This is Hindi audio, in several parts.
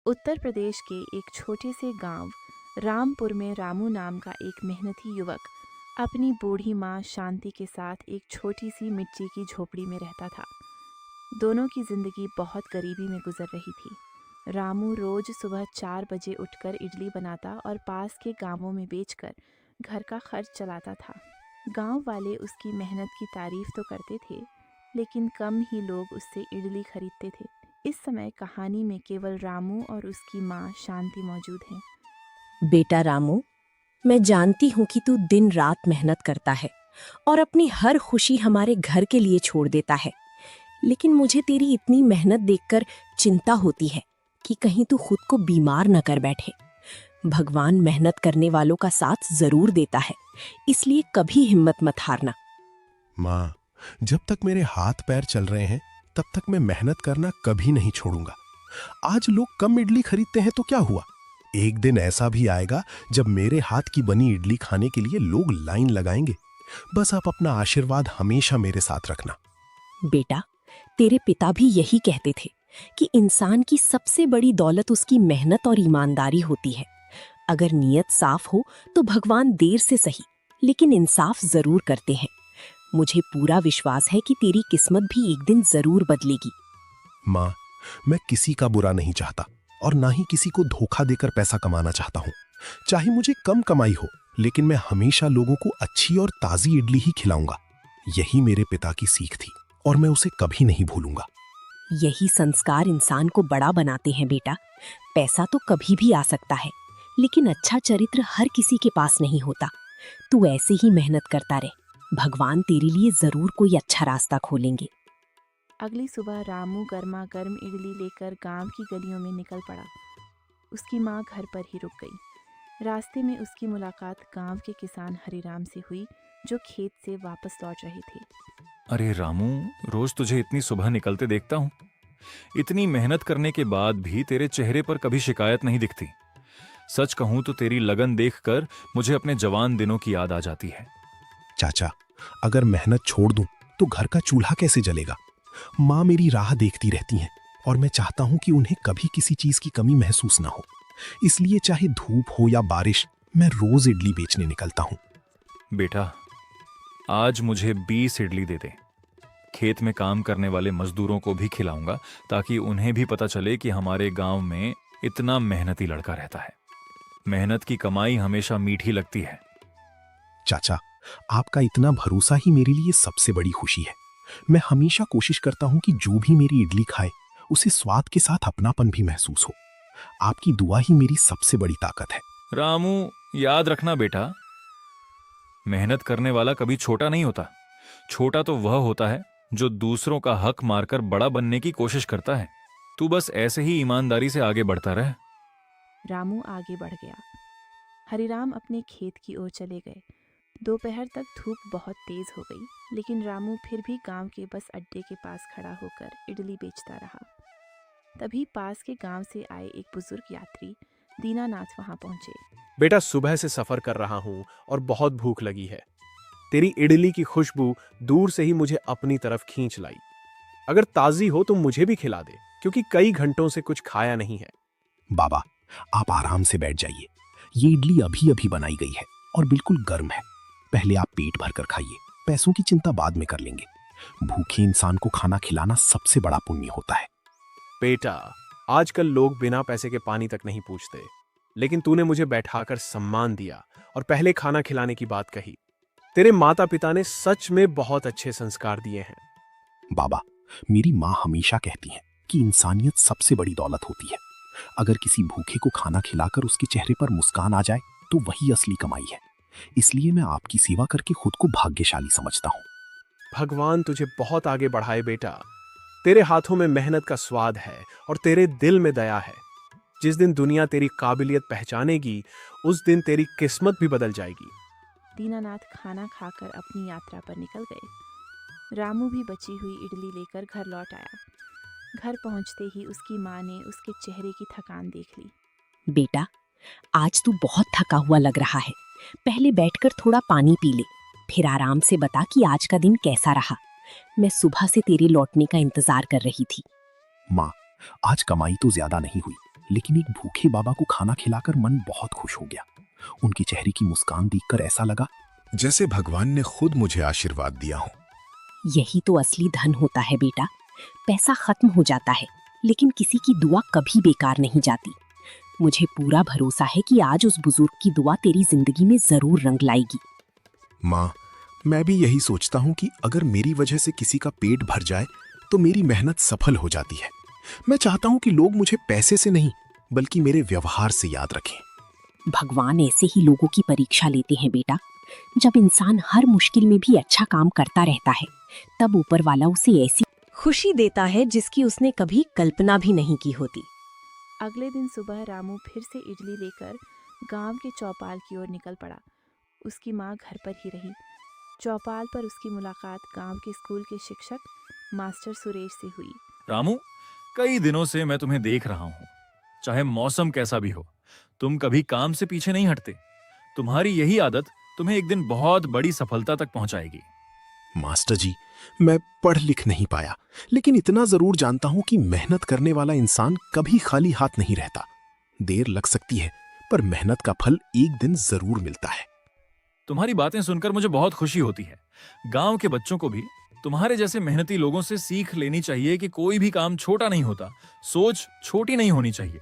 उत्तर प्रदेश के एक छोटे से गांव रामपुर में रामू नाम का एक मेहनती युवक अपनी बूढ़ी माँ शांति के साथ एक छोटी सी मिट्टी की झोपड़ी में रहता था। दोनों की जिंदगी बहुत गरीबी में गुजर रही थी। रामू रोज सुबह 4 बजे उठकर इडली बनाता और पास के गांवों में बेचकर घर का खर्च चलाता था। गांव वाले उसकी मेहनत की तारीफ तो करते थे, लेकिन कम ही लोग उससे इडली खरीदते थे। इस समय कहानी में केवल रामू और उसकी माँ शांति मौजूद हैं। बेटा रामू, मैं जानती हूँ कि तू दिन रात मेहनत करता है और अपनी हर खुशी हमारे घर के लिए छोड़ देता है, लेकिन मुझे तेरी इतनी मेहनत देखकर चिंता होती है कि कहीं तू खुद को बीमार न कर बैठे। भगवान मेहनत करने वालों का साथ जरूर देता है, इसलिए कभी हिम्मत मत हारना। माँ, जब तक मेरे हाथ पैर चल रहे हैं तब तक मैं मेहनत करना कभी नहीं छोड़ूंगा। आज लोग कम इडली खरीदते हैं तो क्या हुआ, एक दिन ऐसा भी आएगा जब मेरे हाथ की बनी इडली खाने के लिए लोग लाइन लगाएंगे। बस आप अपना आशीर्वाद हमेशा मेरे साथ रखना। बेटा, तेरे पिता भी यही कहते थे कि इंसान की सबसे बड़ी दौलत उसकी मेहनत और ईमानदारी होती है। अगर नीयत साफ हो तो भगवान देर से सही लेकिन इंसाफ जरूर करते हैं। मुझे पूरा विश्वास है कि तेरी किस्मत भी एक दिन जरूर बदलेगी। माँ, मैं किसी का बुरा नहीं चाहता और ना ही किसी को धोखा देकर पैसा कमाना चाहता हूँ। चाहे मुझे कम कमाई हो, लेकिन मैं हमेशा लोगों को अच्छी और ताजी इडली ही खिलाऊंगा। यही मेरे पिता की सीख थी और मैं उसे कभी नहीं भूलूंगा। यही संस्कार इंसान को बड़ा बनाते हैं बेटा। पैसा तो कभी भी आ सकता है, लेकिन अच्छा चरित्र हर किसी के पास नहीं होता। तू ऐसे ही मेहनत करता रहे, भगवान तेरे लिए जरूर कोई अच्छा रास्ता खोलेंगे। अगली सुबह रामू गर्मा गर्म इडली लेकर गांव की गलियों में निकल पड़ा। उसकी माँ घर पर ही रुक गई। रास्ते में उसकी मुलाकात गांव के किसान हरिराम से हुई, जो खेत से वापस लौट रहे थे। अरे रामू, रोज तुझे इतनी सुबह निकलते देखता हूँ। इतनी मेहनत करने के बाद भी तेरे चेहरे पर कभी शिकायत नहीं दिखती। सच कहूँ तो तेरी लगन देखकर मुझे अपने जवान दिनों की याद आ जाती है। चाचा, अगर मेहनत छोड़ दूं तो घर का चूल्हा कैसे जलेगा। माँ मेरी राह देखती रहती हैं और मैं चाहता हूं कि उन्हें कभी किसी चीज की कमी महसूस ना हो। इसलिए चाहे धूप हो या बारिश, मैं रोज इडली बेचने निकलता हूं। बेटा, आज मुझे 20 इडली दे दे। खेत में काम करने वाले मजदूरों को भी खिलाऊंगा, ताकि उन्हें भी पता चले कि हमारे गांव में इतना मेहनती लड़का रहता है। मेहनत की कमाई हमेशा मीठी लगती है। चाचा, आपका इतना भरोसा ही मेरे लिए सबसे बड़ी खुशी है। मैं हमेशा कोशिश करता हूं कि जो भी मेरी इडली खाए उसे स्वाद के साथ अपनापन भी महसूस हो। आपकी दुआ ही मेरी सबसे बड़ी ताकत है। रामू, याद रखना बेटा, मेहनत करने वाला कभी छोटा नहीं होता। छोटा तो वह होता है जो दूसरों का हक मारकर बड़ा बनने की कोशिश करता है। तू बस ऐसे ही ईमानदारी से आगे बढ़ता रह। रामू आगे बढ़ गया। हरिराम अपने खेत की ओर चले गए। दोपहर तक धूप बहुत तेज हो गई, लेकिन रामू फिर भी गांव के बस अड्डे के पास खड़ा होकर इडली बेचता रहा। तभी पास के गांव से आए एक बुजुर्ग यात्री दीनानाथ वहां पहुंचे। बेटा, सुबह से सफर कर रहा हूँ और बहुत भूख लगी है। तेरी इडली की खुशबू दूर से ही मुझे अपनी तरफ खींच लाई। अगर ताजी हो तो मुझे भी खिला दे, क्योंकि कई घंटों से कुछ खाया नहीं है। बाबा, आप आराम से बैठ जाइए। ये इडली अभी अभी बनाई गई है और बिल्कुल गर्म है। पहले आप पेट भर कर खाइए, पैसों की चिंता बाद में कर लेंगे। भूखे इंसान को खाना खिलाना सबसे बड़ा पुण्य होता है। बेटा, आजकल लोग बिना पैसे के पानी तक नहीं पूछते, लेकिन तूने मुझे बैठाकर सम्मान दिया और पहले खाना खिलाने की बात कही। तेरे माता पिता ने सच में बहुत अच्छे संस्कार दिए हैं। बाबा, मेरी माँ हमेशा कहती हैं कि इंसानियत सबसे बड़ी दौलत होती है। अगर किसी भूखे को खाना खिलाकर उसके चेहरे पर मुस्कान आ जाए तो वही असली कमाई है। इसलिए मैं आपकी सेवा करके खुद को भाग्यशाली समझता हूँ। भगवान तुझे बहुत आगे बढ़ाए बेटा। तेरे हाथों में मेहनत का स्वाद है और तेरे दिल में दया है। जिस दिन दुनिया तेरी काबिलियत पहचानेगी, उस दिन तेरी किस्मत भी बदल जाएगी। दीनानाथ खाना खाकर अपनी यात्रा पर निकल गए। रामू भी बची हुई इडली लेकर घर लौट आया। घर पहुंचते ही उसकी माँ ने उसके चेहरे की थकान देख ली। बेटा, आज तू बहुत थका हुआ लग रहा है। पहले बैठकर थोड़ा पानी पी ले, फिर आराम से बता कि आज का दिन कैसा रहा। मैं सुबह से तेरे लौटने का इंतजार कर रही थी। माँ, आज कमाई तो ज्यादा नहीं हुई, लेकिन एक भूखे बाबा को खाना खिलाकर मन बहुत खुश हो गया। उनके चेहरे की मुस्कान देखकर ऐसा लगा जैसे भगवान ने खुद मुझे आशीर्वाद दिया हो। यही तो असली धन होता है बेटा। पैसा खत्म हो जाता है, लेकिन किसी की दुआ कभी बेकार नहीं जाती। मुझे पूरा भरोसा है कि आज उस बुजुर्ग की दुआ तेरी जिंदगी में जरूर रंग लाएगी। माँ, मैं भी यही सोचता हूँ कि अगर मेरी वजह से किसी का पेट भर जाए तो मेरी मेहनत सफल हो जाती है। मैं चाहता हूँ कि लोग मुझे पैसे से नहीं बल्कि मेरे व्यवहार से याद रखें। भगवान ऐसे ही लोगों की परीक्षा लेते हैं बेटा। जब इंसान हर मुश्किल में भी अच्छा काम करता रहता है, तब ऊपर वाला उसे ऐसी खुशी देता है जिसकी उसने कभी कल्पना भी नहीं की होती। अगले दिन सुबह रामू फिर से इडली लेकर गांव के चौपाल की ओर निकल पड़ा। उसकी माँ घर पर ही रही। चौपाल पर उसकी मुलाकात गांव के स्कूल के शिक्षक मास्टर सुरेश से हुई। रामू, कई दिनों से मैं तुम्हें देख रहा हूँ। चाहे मौसम कैसा भी हो, तुम कभी काम से पीछे नहीं हटते। तुम्हारी यही आदत तुम्हें एक दिन बहुत बड़ी सफलता तक पहुंचाएगी। मास्टर जी, मैं पढ़ लिख नहीं पाया, लेकिन इतना जरूर जानता हूं कि मेहनत करने वाला इंसान कभी खाली हाथ नहीं रहता। देर लग सकती है, पर मेहनत का फल एक दिन जरूर मिलता है। तुम्हारी बातें सुनकर मुझे बहुत खुशी होती है। गांव के बच्चों को भी तुम्हारे जैसे मेहनती लोगों से सीख लेनी चाहिए कि कोई भी काम छोटा नहीं होता, सोच छोटी नहीं होनी चाहिए।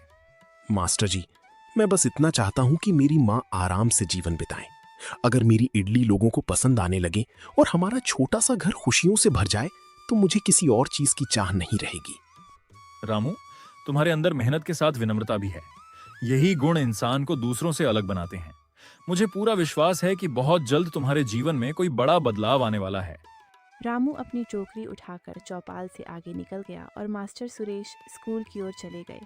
मास्टर जी, मैं बस इतना चाहता हूं कि मेरी माँ आराम से जीवन बिताएं। अगर मेरी इडली लोगों को पसंद आने लगे और हमारा छोटा सा घर खुशियों से भर जाए तो मुझे किसी और चीज की चाह नहीं रहेगी। रामू, तुम्हारे अंदर मेहनत के साथ विनम्रता भी है। यही गुण इंसान को दूसरों से अलग बनाते हैं। मुझे पूरा विश्वास है कि बहुत जल्द तुम्हारे जीवन में कोई बड़ा बदलाव आने वाला है। रामू अपनी टोकरी उठाकर चौपाल से आगे निकल गया और मास्टर सुरेश स्कूल की ओर चले गए।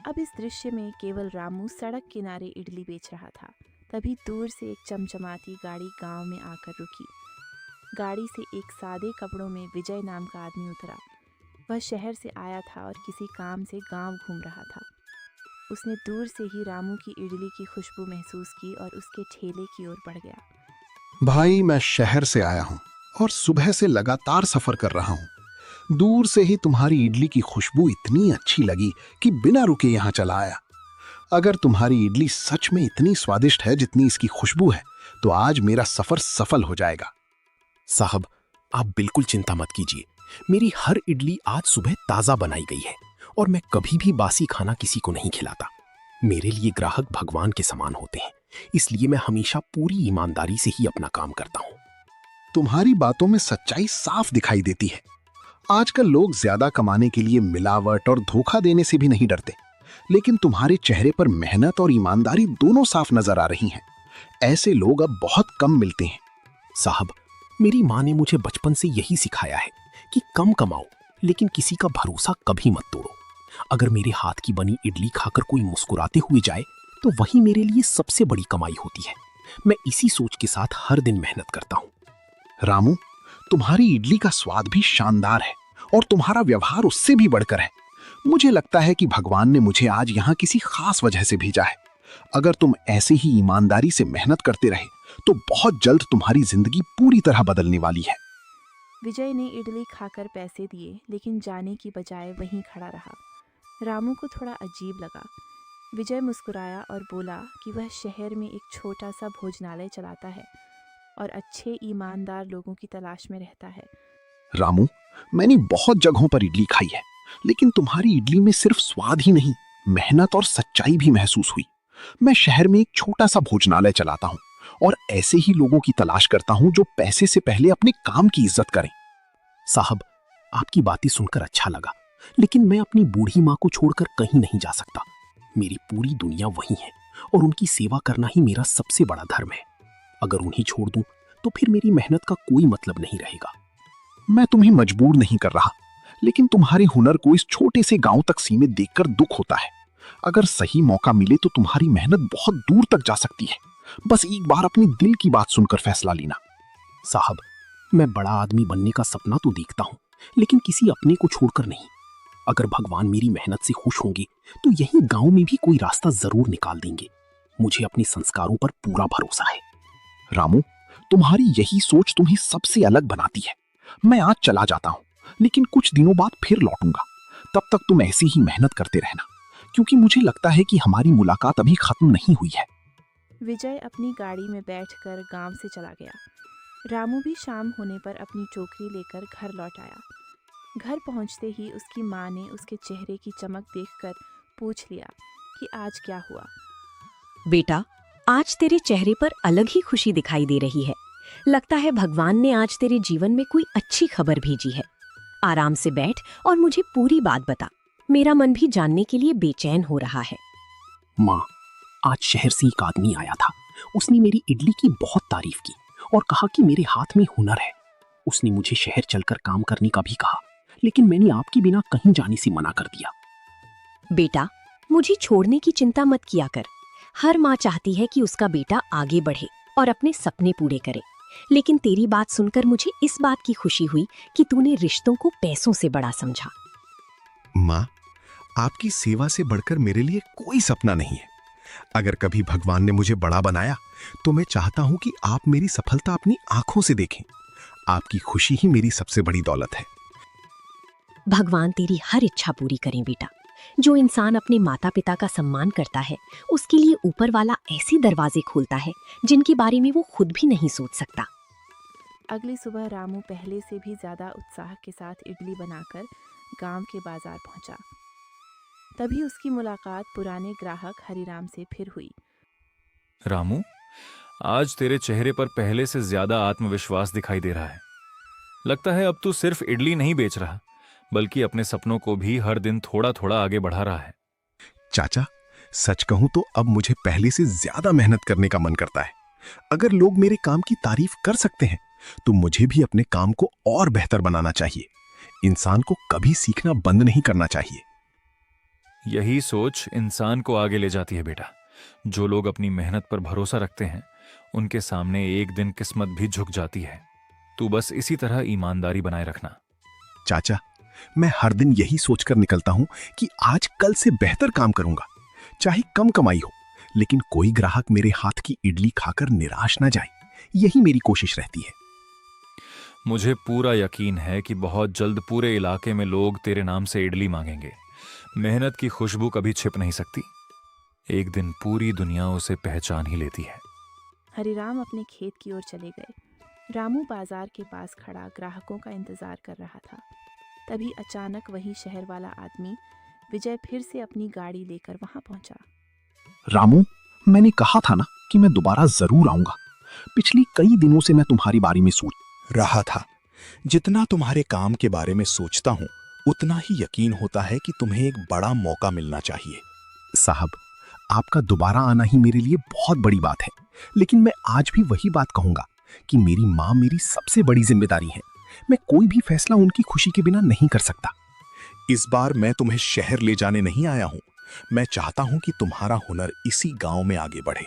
अब इस दृश्य में केवल रामू सड़क किनारे इडली बेच रहा था। तभी दूर से एक चमचमाती गाड़ी गांव में आकर रुकी। गाड़ी से एक सादे कपड़ों में विजय नाम का आदमी उतरा। वह शहर से आया था और किसी काम से गांव घूम रहा था। उसने दूर से ही रामू की इडली की खुशबू महसूस की और उसके ठेले की ओर बढ़ गया। भाई, मैं शहर से आया हूँ और सुबह से लगातार सफर कर रहा हूँ। दूर से ही तुम्हारी इडली की खुशबू इतनी अच्छी लगी कि बिना रुके यहाँ चला आया। अगर तुम्हारी इडली सच में इतनी स्वादिष्ट है जितनी इसकी खुशबू है, तो आज मेरा सफर सफल हो जाएगा। साहब, आप बिल्कुल चिंता मत कीजिए। मेरी हर इडली आज सुबह ताजा बनाई गई है और मैं कभी भी बासी खाना किसी को नहीं खिलाता। मेरे लिए ग्राहक भगवान के समान होते हैं, इसलिए मैं हमेशा पूरी ईमानदारी से ही अपना काम करता हूँ। तुम्हारी बातों में सच्चाई साफ दिखाई देती है। आजकल लोग ज्यादा कमाने के लिए मिलावट और धोखा देने से भी नहीं डरते, लेकिन तुम्हारे चेहरे पर मेहनत और ईमानदारी दोनों साफ नजर आ रही हैं। ऐसे लोग अब बहुत कम मिलते हैं। साहब, मेरी माँ ने मुझे बचपन से यही सिखाया है कि कम कमाओ, लेकिन किसी का भरोसा कभी मत तोड़ो। अगर मेरे हाथ की बनी इडली खाकर कोई मुस्कुराते हुए जाए तो वही मेरे लिए सबसे बड़ी कमाई होती है। मैं इसी सोच के साथ हर दिन मेहनत करता हूँ। रामू, तुम्हारी इडली का स्वाद भी शानदार है और तुम्हारा व्यवहार उससे भी बढ़कर है। मुझे लगता है कि भगवान ने मुझे आज यहाँ किसी खास वजह से भेजा है। अगर तुम ऐसे ही ईमानदारी से मेहनत करते रहे तो बहुत जल्द तुम्हारी जिंदगी पूरी तरह बदलने वाली है। विजय ने इडली खाकर पैसे दिए, लेकिन जाने की बजाय वहीं खड़ा रहा। रामू को थोड़ा अजीब लगा। विजय मुस्कुराया और बोला कि वह शहर में एक छोटा सा भोजनालय चलाता है और अच्छे ईमानदार लोगों की तलाश में रहता है। रामू, मैंने बहुत जगहों पर इडली खाई है, लेकिन तुम्हारी इडली में सिर्फ स्वाद ही नहीं, मेहनत और सच्चाई भी महसूस हुई। मैं शहर में एक छोटा सा भोजनालय चलाता हूँ और ऐसे ही लोगों की तलाश करता हूँ जो पैसे से पहले अपने काम की इज्जत करें। साहब, आपकी बातें सुनकर अच्छा लगा, लेकिन मैं अपनी बूढ़ी माँ को छोड़कर कहीं नहीं जा सकता। मेरी पूरी दुनिया वही है और उनकी सेवा करना ही मेरा सबसे बड़ा धर्म है। अगर उन्हें छोड़ दूं तो फिर मेरी मेहनत का कोई मतलब नहीं रहेगा। मैं तुम्हें मजबूर नहीं कर रहा, लेकिन तुम्हारे हुनर को इस छोटे से गांव तक सीमित देखकर दुख होता है। अगर सही मौका मिले तो तुम्हारी मेहनत बहुत दूर तक जा सकती है। बस एक बार अपने दिल की बात सुनकर फैसला लेना। साहब, मैं बड़ा आदमी बनने का सपना तो देखता हूँ, लेकिन किसी अपने को छोड़कर नहीं। अगर भगवान मेरी मेहनत से खुश होंगे तो यही गांव में भी कोई रास्ता जरूर निकाल देंगे। मुझे अपने संस्कारों पर पूरा भरोसा है। रामू, तुम्हारी यही सोच तुम्हें सबसे अलग बनाती है। मैं आज चला जाता हूँ, लेकिन कुछ दिनों बाद फिर लौटूंगा। तब तक तुम ऐसी ही मेहनत करते रहना। क्योंकि मुझे लगता है कि हमारी मुलाकात अभी खत्म नहीं हुई है। विजय अपनी गाड़ी में बैठकर गांव से चला गया। रामू भी शाम होने पर अपनी टोकरी लेकर घर लौट आया। घर पहुंचते ही उसकी माँ ने उसके चेहरे की चमक देखकर पूछ लिया कि आज क्या हुआ। बेटा, आज तेरे चेहरे पर अलग ही खुशी दिखाई दे रही है। लगता है भगवान ने आज तेरे जीवन में कोई अच्छी खबर भेजी है। आराम से बैठ और मुझे पूरी बात बता। मेरा मन भी जानने के लिए बेचैन हो रहा है। माँ, आज शहर से एक आदमी आया था। उसने मेरी इडली की बहुत तारीफ की और कहा कि मेरे हाथ में हुनर है। उसने मुझे शहर चलकर काम करने का भी कहा, लेकिन मैंने आपके बिना कहीं जाने से मना कर दिया। बेटा, मुझे छोड़ने की चिंता मत किया कर। हर माँ चाहती है कि उसका बेटा आगे बढ़े और अपने सपने पूरे करे। लेकिन तेरी बात सुनकर मुझे इस बात की खुशी हुई कि तूने रिश्तों को पैसों से बड़ा समझा। माँ, आपकी सेवा से बढ़कर मेरे लिए कोई सपना नहीं है। अगर कभी भगवान ने मुझे बड़ा बनाया तो मैं चाहता हूं कि आप मेरी सफलता अपनी आंखों से देखें। आपकी खुशी ही मेरी सबसे बड़ी दौलत है। भगवान तेरी हर इच्छा पूरी करें बेटा। जो इंसान अपने माता पिता का सम्मान करता है, उसके लिए ऊपर वाला ऐसे दरवाजे खोलता है जिनके बारे में वो खुद भी नहीं सोच सकता। अगली सुबह रामू पहले से भी ज्यादा उत्साह के साथ इडली बनाकर गांव के बाजार पहुंचा। तभी उसकी मुलाकात पुराने ग्राहक हरिराम से फिर हुई। रामू, आज तेरे चेहरे पर पहले से ज्यादा आत्मविश्वास दिखाई दे रहा है। लगता है अब तू सिर्फ इडली नहीं बेच रहा, बल्कि अपने सपनों को भी हर दिन थोड़ा थोड़ा आगे बढ़ा रहा है। चाचा, सच कहूं तो अब मुझे पहले से ज्यादा मेहनत करने का मन करता है। अगर लोग मेरे काम की तारीफ कर सकते हैं तो मुझे भी अपने काम को और बेहतर बनाना चाहिए। इंसान को कभी सीखना बंद नहीं करना चाहिए। यही सोच इंसान को आगे ले जाती है बेटा। जो लोग अपनी मेहनत पर भरोसा रखते हैं, उनके सामने एक दिन किस्मत भी झुक जाती है। तू बस इसी तरह ईमानदारी बनाए रखना। चाचा, मैं हर दिन यही सोचकर निकलता हूं कि आज कल से बेहतर काम करूंगा। चाहे कम कमाई हो, लेकिन कोई ग्राहक मेरे हाथ की इडली खाकर निराश ना जाए, यही मेरी कोशिश रहती है। मुझे पूरा यकीन है कि बहुत जल्द पूरे इलाके में लोग तेरे नाम से इडली मांगेंगे। मेहनत की खुशबू कभी छिप नहीं सकती। एक दिन पूरी दुनिया उसे पहचान ही लेती है। हरिराम अपने खेत की ओर चले गए। रामू बाजार के पास खड़ा ग्राहकों का इंतजार कर रहा था। तभी अचानक वही शहर वाला आदमी विजय फिर से अपनी गाड़ी लेकर वहां पहुंचा। रामू, मैंने कहा था ना कि मैं दोबारा जरूर आऊंगा। पिछली कई दिनों से मैं तुम्हारी बारे में सोच रहा था। जितना तुम्हारे काम के बारे में सोचता हूं, उतना ही यकीन होता है कि तुम्हें एक बड़ा मौका मिलना चाहिए। साहब, आपका दोबारा आना ही मेरे लिए बहुत बड़ी बात है। लेकिन मैं आज भी वही बात कहूंगा कि मेरी माँ मेरी सबसे बड़ी जिम्मेदारी है। मैं कोई भी फैसला उनकी खुशी के बिना नहीं कर सकता। इस बार मैं तुम्हें शहर ले जाने नहीं आया हूं। मैं चाहता हूं कि तुम्हारा हुनर इसी गांव में आगे बढ़े।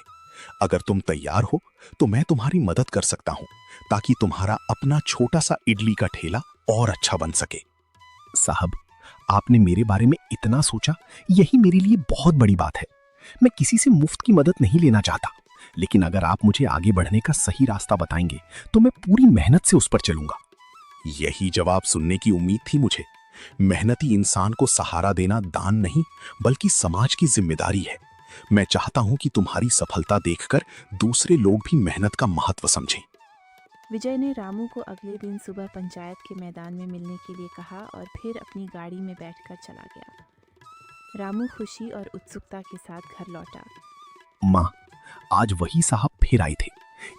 अगर तुम तैयार हो तो मैं तुम्हारी मदद कर सकता हूं, ताकि तुम्हारा अपना छोटा सा इडली का ठेला और अच्छा बन सके। साहब, आपने मेरे बारे में इतना सोचा, यही मेरे लिए बहुत बड़ी बात है। मैं किसी से मुफ्त की मदद नहीं लेना चाहता, लेकिन अगर आप मुझे आगे बढ़ने का सही रास्ता बताएंगे तो मैं पूरी मेहनत से उस पर चलूंगा। यही जवाब सुनने की उम्मीद थी मुझे। मेहनती इंसान को सहारा देना दान नहीं, बल्कि समाज की जिम्मेदारी है। मैं चाहता हूं कि तुम्हारी सफलता देखकर दूसरे लोग भी मेहनत का महत्व समझें। विजय ने रामू को अगले दिन सुबह पंचायत के मैदान में मिलने के लिए कहा और फिर अपनी गाड़ी में बैठकर चला गया। रामू खुशी और उत्सुकता के साथ घर लौटा। माँ, आज वही साहब फिर आए थे।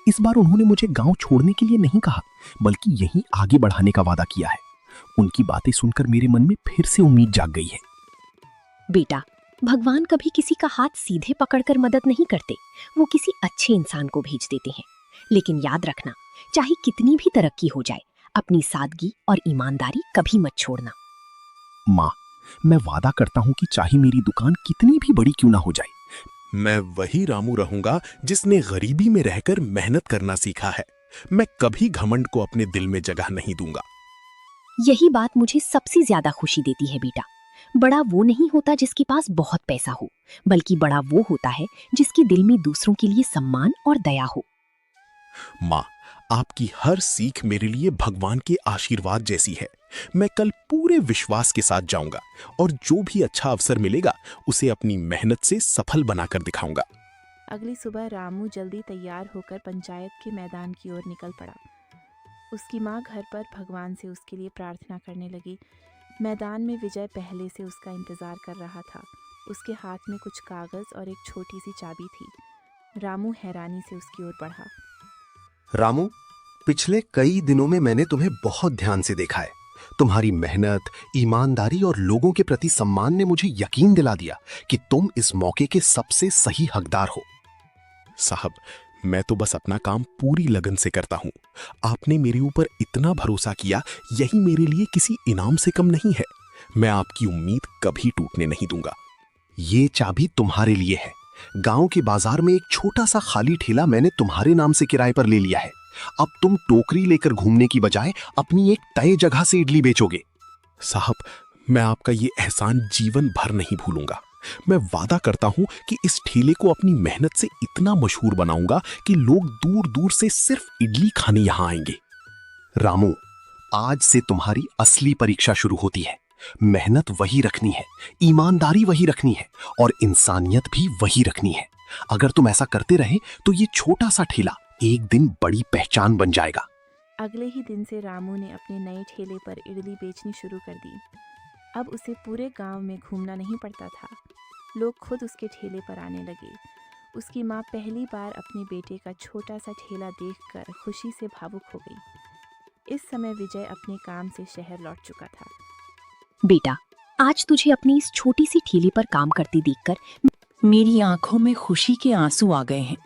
इस बार उन्होंने मुझे गांव छोड़ने के लिए नहीं कहा, बल्कि यहीं आगे बढ़ाने का वादा किया है। उनकी बातें सुनकर मेरे मन में फिर से उम्मीद जाग गई है। बेटा, भगवान कभी किसी का हाथ सीधे पकड़कर मदद नहीं करते, वो किसी अच्छे इंसान को भेज देते हैं। लेकिन याद रखना, चाहे कितनी भी तरक्की हो जाए, अपनी सादगी और ईमानदारी कभी मत छोड़ना। माँ, मैं वादा करता हूँ कि चाहे मेरी दुकान कितनी भी बड़ी क्यों ना हो जाए, मैं वही रामू रहूंगा जिसने गरीबी में रहकर मेहनत करना सीखा है। मैं कभी घमंड को अपने दिल में जगह नहीं दूंगा। यही बात मुझे सबसे ज्यादा खुशी देती है बेटा। बड़ा वो नहीं होता जिसके पास बहुत पैसा हो, बल्कि बड़ा वो होता है जिसके दिल में दूसरों के लिए सम्मान और दया हो। माँ, आपकी हर सीख मेरे लिए भगवान के आशीर्वाद जैसी है। मैं कल पूरे विश्वास के साथ जाऊंगा और जो भी अच्छा अवसर मिलेगा उसे अपनी मेहनत से सफल बनाकर दिखाऊंगा। अगली सुबह रामू जल्दी तैयार होकर पंचायत के मैदान की ओर निकल पड़ा। उसकी माँ घर पर भगवान से उसके लिए प्रार्थना करने लगी। मैदान में विजय पहले से उसका इंतजार कर रहा था। उसके हाथ में कुछ कागज और एक छोटी सी चाबी थी। रामू हैरानी से उसकी ओर बढ़ा। रामू, पिछले कई दिनों में मैंने तुम्हें बहुत ध्यान से देखा है। तुम्हारी मेहनत, ईमानदारी और लोगों के प्रति सम्मान ने मुझे यकीन दिला दिया कि तुम इस मौके के सबसे सही हकदार हो। साहब, मैं तो बस अपना काम पूरी लगन से करता हूं। आपने मेरे ऊपर इतना भरोसा किया, यही मेरे लिए किसी इनाम से कम नहीं है। मैं आपकी उम्मीद कभी टूटने नहीं दूंगा। ये चाबी तुम्हारे लिए है। गांव के बाजार में एक छोटा सा खाली ठेला मैंने तुम्हारे नाम से किराए पर ले लिया है। अब तुम टोकरी लेकर घूमने की बजाय अपनी एक तय जगह से इडली बेचोगे। साहब, मैं आपका ये एहसान जीवन भर नहीं भूलूंगा। मैं वादा करता हूं कि इस ठेले को अपनी मेहनत से इतना मशहूर बनाऊंगा कि लोग दूर दूर से सिर्फ इडली खाने यहां आएंगे। रामू, आज से तुम्हारी असली परीक्षा शुरू होती है। मेहनत वही रखनी है, ईमानदारी वही रखनी है और इंसानियत भी वही रखनी है। अगर तुम ऐसा करते रहे तो ये छोटा सा ठेला एक दिन बड़ी पहचान बन जाएगा। अगले ही दिन से रामू ने अपने नए ठेले पर इडली बेचनी शुरू कर दी। अब उसे पूरे गांव में घूमना नहीं पड़ता था। लोग खुद उसके ठेले पर आने लगे। उसकी माँ पहली बार अपने बेटे का छोटा सा ठेला देखकर खुशी से भावुक हो गई। इस समय विजय अपने काम से शहर लौट चुका था। बेटा, आज तुझे अपनी इस छोटी सी ठेले पर काम करती देखकर मेरी आंखों में खुशी के आंसू आ गए हैं।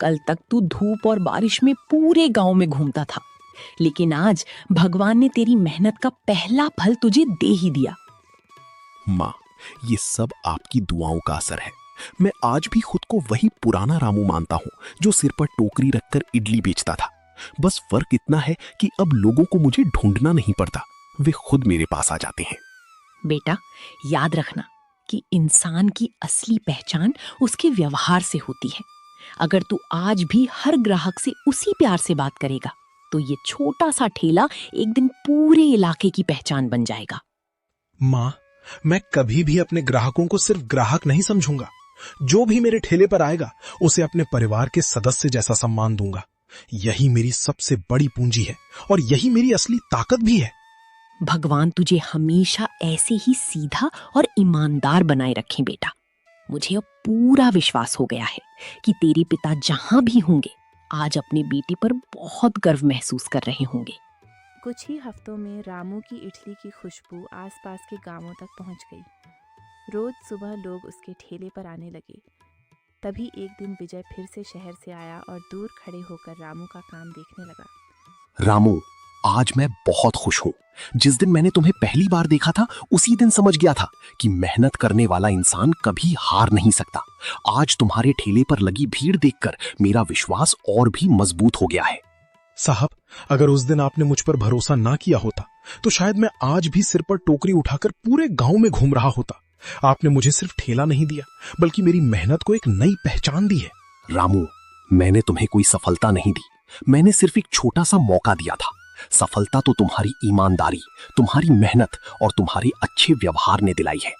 कल तक तू धूप और बारिश में पूरे गांव में घूमता था, लेकिन आज भगवान ने तेरी मेहनत का पहला फल तुझे दे ही दिया। माँ, ये सब आपकी दुआओं का असर है। मैं आज भी खुद को वही पुराना रामू मानता हूँ जो सिर पर टोकरी रखकर इडली बेचता था। बस फर्क इतना है कि अब लोगों को मुझे ढूंढना नहीं पड़ता, वे खुद मेरे पास आ जाते हैं। बेटा, याद रखना कि इंसान की असली पहचान उसके व्यवहार से होती है। अगर तू आज भी हर ग्राहक से उसी प्यार से बात करेगा तो ये छोटा सा ठेला एक दिन पूरे इलाके की पहचान बन जाएगा। माँ, मैं कभी भी अपने ग्राहकों को सिर्फ ग्राहक नहीं समझूंगा। जो भी मेरे ठेले पर आएगा उसे अपने परिवार के सदस्य जैसा सम्मान दूंगा। यही मेरी सबसे बड़ी पूंजी है और यही मेरी असली ताकत भी है। भगवान तुझे हमेशा ऐसे ही सीधा और ईमानदार बनाए रखें बेटा। मुझे अब पूरा विश्वास हो गया है कि तेरे पिता जहां भी होंगे आज अपने बेटे पर बहुत गर्व महसूस कर रहे होंगे। कुछ ही हफ्तों में रामू की इडली की खुशबू आसपास के गांवों तक पहुंच गई। रोज सुबह लोग उसके ठेले पर आने लगे। तभी एक दिन विजय फिर से शहर से आया और दूर खड़े होकर रामू का काम देखने लगा। रामू, आज मैं बहुत खुश हूं। जिस दिन मैंने तुम्हें पहली बार देखा था उसी दिन समझ गया था कि मेहनत करने वाला इंसान कभी हार नहीं सकता। आज तुम्हारे ठेले पर लगी भीड़ देखकर मेरा विश्वास और भी मजबूत हो गया है। साहब, अगर उस दिन आपने मुझ पर भरोसा ना किया होता तो शायद मैं आज भी सिर पर टोकरी उठाकर पूरे गांव में घूम रहा होता। आपने मुझे सिर्फ ठेला नहीं दिया बल्कि मेरी मेहनत को एक नई पहचान दी है। रामू, मैंने तुम्हें कोई सफलता नहीं दी, मैंने सिर्फ एक छोटा सा मौका दिया था। सफलता तो तुम्हारी ईमानदारी, तुम्हारी मेहनत और तुम्हारे अच्छे व्यवहार ने दिलाई है।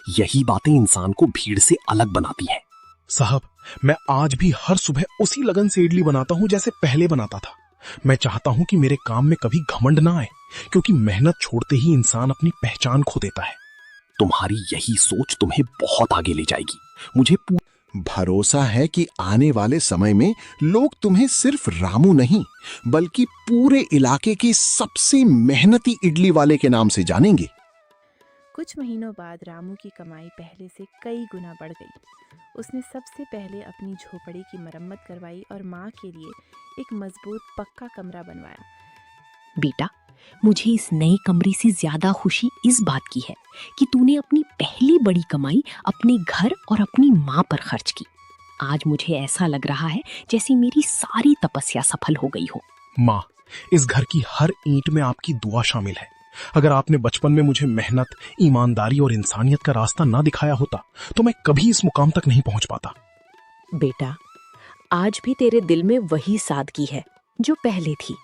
यही बातें इंसान को भीड़ से अलग बनाती हैं। साहब, मैं आज भी हर सुबह उसी लगन से इडली बनाता हूं जैसे पहले बनाता था। मैं चाहता हूं कि मेरे काम में कभी घमंड ना आए, क्योंकि मेहनत छोड़ते ही इंसान अपनी पहचान खो देता है। तुम्हारी यही सोच तुम्हें बहुत आगे ले जाएगी। मुझे भरोसा है कि आने वाले समय में लोग तुम्हें सिर्फ रामू नहीं बल्कि पूरे इलाके के सबसे मेहनती इडली वाले के नाम से जानेंगे। कुछ महीनों बाद रामू की कमाई पहले से कई गुना बढ़ गई। उसने सबसे पहले अपनी झोपड़ी की मरम्मत करवाई और माँ के लिए एक मजबूत पक्का कमरा बनवाया। बेटा, मुझे इस नए कमरे से ज्यादा खुशी इस बात की है कि तूने अपनी पहली बड़ी कमाई अपने घर और अपनी माँ पर खर्च की। आज मुझे ऐसा लग रहा है जैसे मेरी सारी तपस्या सफल हो गई हो। माँ, इस घर की हर ईंट में आपकी दुआ शामिल है। अगर आपने बचपन में मुझे मेहनत, ईमानदारी और इंसानियत का रास्ता ना दिखाया होता तो मैं कभी इस मुकाम तक नहीं पहुंच पाता। बेटा, आज भी तेरे दिल में वही सादगी है जो पहले थी।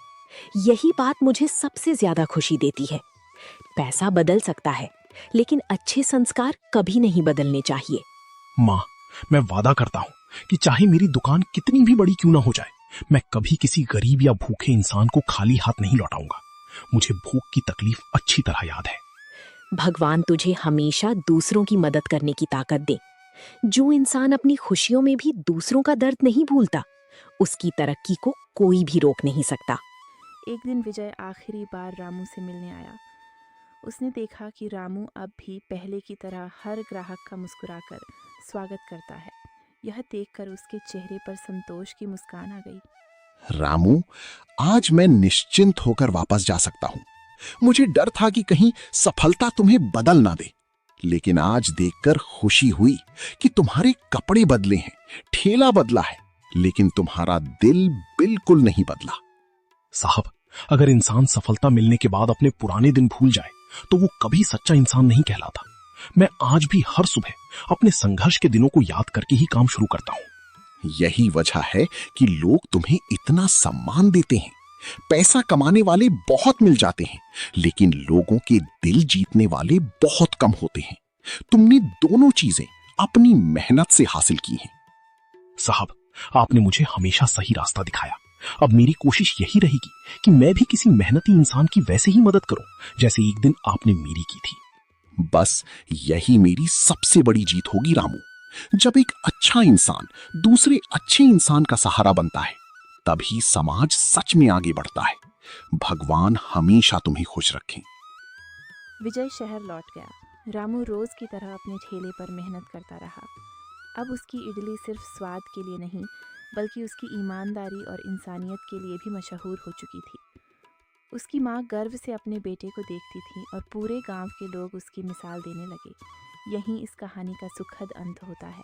यही बात मुझे सबसे ज्यादा खुशी देती है। पैसा बदल सकता है, लेकिन अच्छे संस्कार कभी नहीं बदलने चाहिए। माँ, मैं वादा करता हूँ कि चाहे मेरी दुकान कितनी भी बड़ी क्यों ना हो जाए, मैं कभी किसी गरीब या भूखे इंसान को खाली हाथ नहीं लौटाऊंगा। मुझे भूख की तकलीफ अच्छी तरह याद है। भगवान तुझे हमेशा दूसरों की मदद करने की ताकत दे। जो इंसान अपनी खुशियों में भी दूसरों का दर्द नहीं भूलता, उसकी तरक्की को कोई भी रोक नहीं सकता। एक दिन विजय आखिरी बार रामू से मिलने आया। उसने देखा कि रामू अब भी पहले की तरह हर ग्राहक का मुस्कुराकर स्वागत करता है। यह देखकर उसके चेहरे पर संतोष की मुस्कान आ गई। रामू, आज मैं निश्चिंत होकर वापस जा सकता हूं। मुझे डर था कि कहीं सफलता तुम्हें बदल ना दे, लेकिन आज देखकर खुशी हुई कि तुम्हारे कपड़े बदले हैं, ठेला बदला है, लेकिन तुम्हारा दिल बिल्कुल नहीं बदला। साहब, अगर इंसान सफलता मिलने के बाद अपने पुराने दिन भूल जाए तो वो कभी सच्चा इंसान नहीं कहलाता। मैं आज भी हर सुबह अपने संघर्ष के दिनों को याद करके ही काम शुरू करता हूँ। यही वजह है कि लोग तुम्हें इतना सम्मान देते हैं। पैसा कमाने वाले बहुत मिल जाते हैं, लेकिन लोगों के दिल जीतने वाले बहुत कम होते हैं। तुमने दोनों चीजें अपनी मेहनत से हासिल की हैं। साहब, आपने मुझे हमेशा सही रास्ता दिखाया। अब मेरी कोशिश यही रहेगी कि मैं भी किसी मेहनती इंसान की वैसे ही मदद करूं जैसे एक दिन आपने मेरी की थी। बस यही मेरी सबसे बड़ी जीत होगी रामू। जब एक अच्छा इंसान दूसरे अच्छे इंसान का सहारा बनता है, तभी समाज सच में आगे बढ़ता है। भगवान हमेशा तुम्हें खुश रखें। विजय शहर लौट गया। रामू रोज की तरह अपने ठेले पर मेहनत करता रहा। अब उसकी इडली सिर्फ स्वाद के लिए नहीं, बल्कि उसकी ईमानदारी और इंसानियत के लिए भी मशहूर हो चुकी थी। उसकी माँ गर्व से अपने बेटे को देखती थी और पूरे गांव के लोग उसकी मिसाल देने लगे। यहीं इस कहानी का सुखद अंत होता है।